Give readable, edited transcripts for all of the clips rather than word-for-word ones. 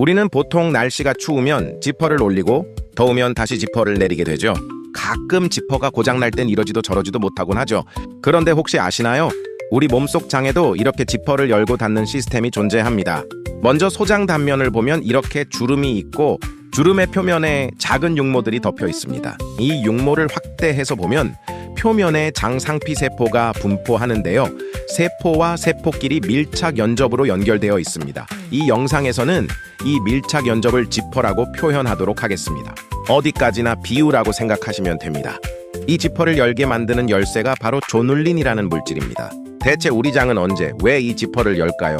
우리는 보통 날씨가 추우면 지퍼를 올리고 더우면 다시 지퍼를 내리게 되죠. 가끔 지퍼가 고장날 땐 이러지도 저러지도 못하곤 하죠. 그런데 혹시 아시나요? 우리 몸속 장에도 이렇게 지퍼를 열고 닫는 시스템이 존재합니다. 먼저 소장 단면을 보면 이렇게 주름이 있고 주름의 표면에 작은 육모들이 덮여 있습니다. 이 육모를 확대해서 보면 표면에 장상피세포가 분포하는데요. 세포와 세포끼리 밀착 연접으로 연결되어 있습니다. 이 영상에서는 이 밀착 연접을 지퍼라고 표현하도록 하겠습니다. 어디까지나 비유라고 생각하시면 됩니다. 이 지퍼를 열게 만드는 열쇠가 바로 조눌린이라는 물질입니다. 대체 우리 장은 언제, 왜 이 지퍼를 열까요?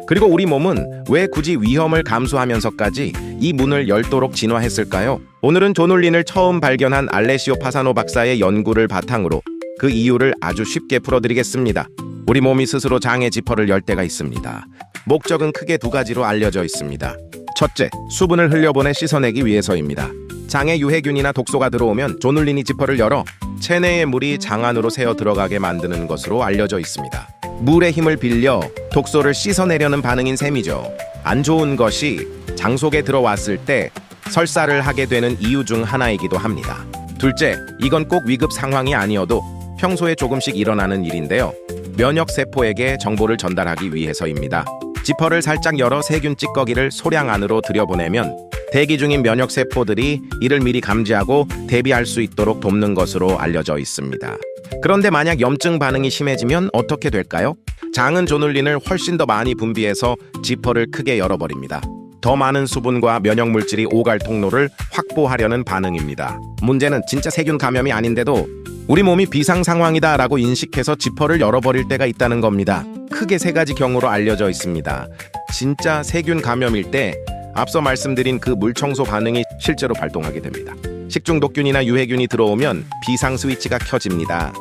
그리고 우리 몸은 왜 굳이 위험을 감수하면서까지 이 문을 열도록 진화했을까요? 오늘은 조눌린을 처음 발견한 알레시오 파사노 박사의 연구를 바탕으로 그 이유를 아주 쉽게 풀어드리겠습니다. 우리 몸이 스스로 장의 지퍼를 열 때가 있습니다. 목적은 크게 두 가지로 알려져 있습니다. 첫째, 수분을 흘려보내 씻어내기 위해서입니다. 장에 유해균이나 독소가 들어오면 조눌린이 지퍼를 열어 체내의 물이 장 안으로 새어 들어가게 만드는 것으로 알려져 있습니다. 물의 힘을 빌려 독소를 씻어내려는 반응인 셈이죠. 안 좋은 것이 장 속에 들어왔을 때 설사를 하게 되는 이유 중 하나이기도 합니다. 둘째, 이건 꼭 위급 상황이 아니어도 평소에 조금씩 일어나는 일인데요. 면역세포에게 정보를 전달하기 위해서입니다. 지퍼를 살짝 열어 세균 찌꺼기를 소량 안으로 들여보내면 대기 중인 면역세포들이 이를 미리 감지하고 대비할 수 있도록 돕는 것으로 알려져 있습니다. 그런데 만약 염증 반응이 심해지면 어떻게 될까요? 장은 조눌린을 훨씬 더 많이 분비해서 지퍼를 크게 열어버립니다. 더 많은 수분과 면역물질이 오갈 통로를 확보하려는 반응입니다. 문제는 진짜 세균 감염이 아닌데도 우리 몸이 비상 상황이다라고 인식해서 지퍼를 열어버릴 때가 있다는 겁니다. 크게 세 가지 경우로 알려져 있습니다. 진짜 세균 감염일 때 앞서 말씀드린 그 물청소 반응이 실제로 발동하게 됩니다. 식중독균이나 유해균이 들어오면 비상 스위치가 켜집니다.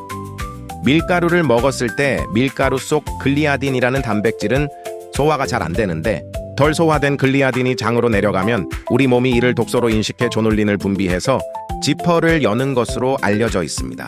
밀가루를 먹었을 때 밀가루 속 글리아딘이라는 단백질은 소화가 잘 안 되는데 덜 소화된 글리아딘이 장으로 내려가면 우리 몸이 이를 독소로 인식해 조눌린을 분비해서 지퍼를 여는 것으로 알려져 있습니다.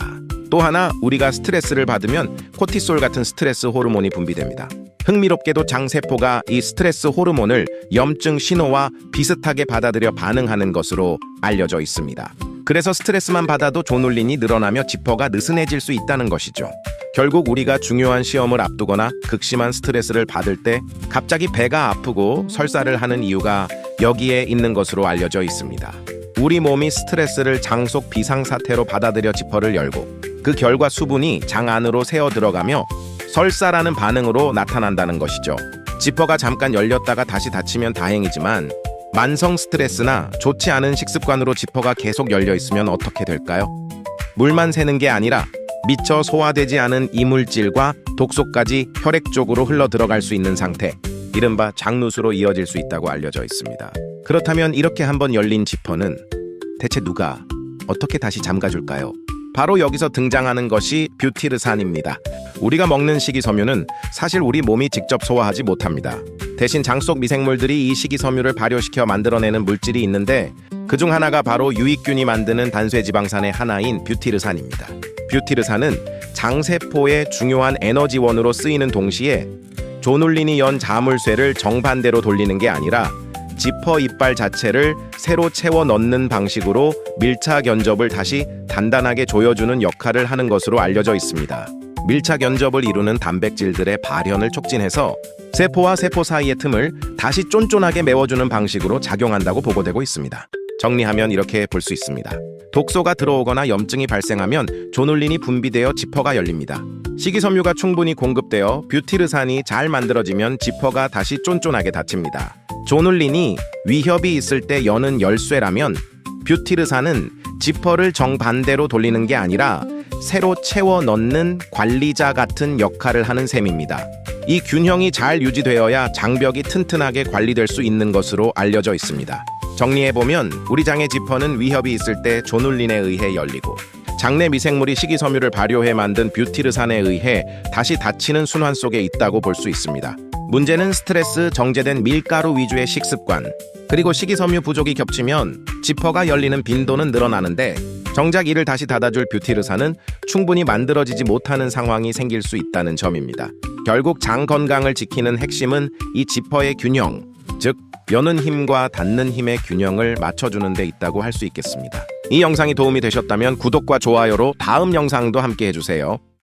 또 하나, 우리가 스트레스를 받으면 코티솔 같은 스트레스 호르몬이 분비됩니다. 흥미롭게도 장세포가 이 스트레스 호르몬을 염증 신호와 비슷하게 받아들여 반응하는 것으로 알려져 있습니다. 그래서 스트레스만 받아도 조눌린이 늘어나며 지퍼가 느슨해질 수 있다는 것이죠. 결국 우리가 중요한 시험을 앞두거나 극심한 스트레스를 받을 때 갑자기 배가 아프고 설사를 하는 이유가 여기에 있는 것으로 알려져 있습니다. 우리 몸이 스트레스를 장 속 비상사태로 받아들여 지퍼를 열고 그 결과 수분이 장 안으로 새어 들어가며 설사라는 반응으로 나타난다는 것이죠. 지퍼가 잠깐 열렸다가 다시 닫히면 다행이지만 만성 스트레스나 좋지 않은 식습관으로 지퍼가 계속 열려 있으면 어떻게 될까요? 물만 새는 게 아니라 미처 소화되지 않은 이물질과 독소까지 혈액 쪽으로 흘러 들어갈 수 있는 상태, 이른바 장누수로 이어질 수 있다고 알려져 있습니다. 그렇다면 이렇게 한번 열린 지퍼는 대체 누가 어떻게 다시 잠가줄까요? 바로 여기서 등장하는 것이 뷰티르산입니다. 우리가 먹는 식이섬유는 사실 우리 몸이 직접 소화하지 못합니다. 대신 장 속 미생물들이 이 식이섬유를 발효시켜 만들어내는 물질이 있는데 그중 하나가 바로 유익균이 만드는 단쇄지방산의 하나인 뷰티르산입니다. 뷰티르산은 장세포의 중요한 에너지원으로 쓰이는 동시에 조눌린이 연 자물쇠를 정반대로 돌리는 게 아니라 지퍼 이빨 자체를 새로 채워 넣는 방식으로 밀착 연접을 다시 단단하게 조여주는 역할을 하는 것으로 알려져 있습니다. 밀착 연접을 이루는 단백질들의 발현을 촉진해서 세포와 세포 사이의 틈을 다시 쫀쫀하게 메워주는 방식으로 작용한다고 보고되고 있습니다. 정리하면 이렇게 볼 수 있습니다. 독소가 들어오거나 염증이 발생하면 조눌린이 분비되어 지퍼가 열립니다. 식이섬유가 충분히 공급되어 뷰티르산이 잘 만들어지면 지퍼가 다시 쫀쫀하게 닫힙니다. 조눌린이 위협이 있을 때 여는 열쇠라면 뷰티르산은 지퍼를 정반대로 돌리는 게 아니라 새로 채워 넣는 관리자 같은 역할을 하는 셈입니다. 이 균형이 잘 유지되어야 장벽이 튼튼하게 관리될 수 있는 것으로 알려져 있습니다. 정리해보면 우리 장의 지퍼는 위협이 있을 때 조눌린에 의해 열리고 장내 미생물이 식이섬유를 발효해 만든 뷰티르산에 의해 다시 닫히는 순환 속에 있다고 볼 수 있습니다. 문제는 스트레스, 정제된 밀가루 위주의 식습관, 그리고 식이섬유 부족이 겹치면 지퍼가 열리는 빈도는 늘어나는데 정작 이를 다시 닫아줄 뷰티르산은 충분히 만들어지지 못하는 상황이 생길 수 있다는 점입니다. 결국 장 건강을 지키는 핵심은 이 지퍼의 균형, 즉 여는 힘과 닫는 힘의 균형을 맞춰주는 데 있다고 할 수 있겠습니다. 이 영상이 도움이 되셨다면 구독과 좋아요로 다음 영상도 함께 해주세요.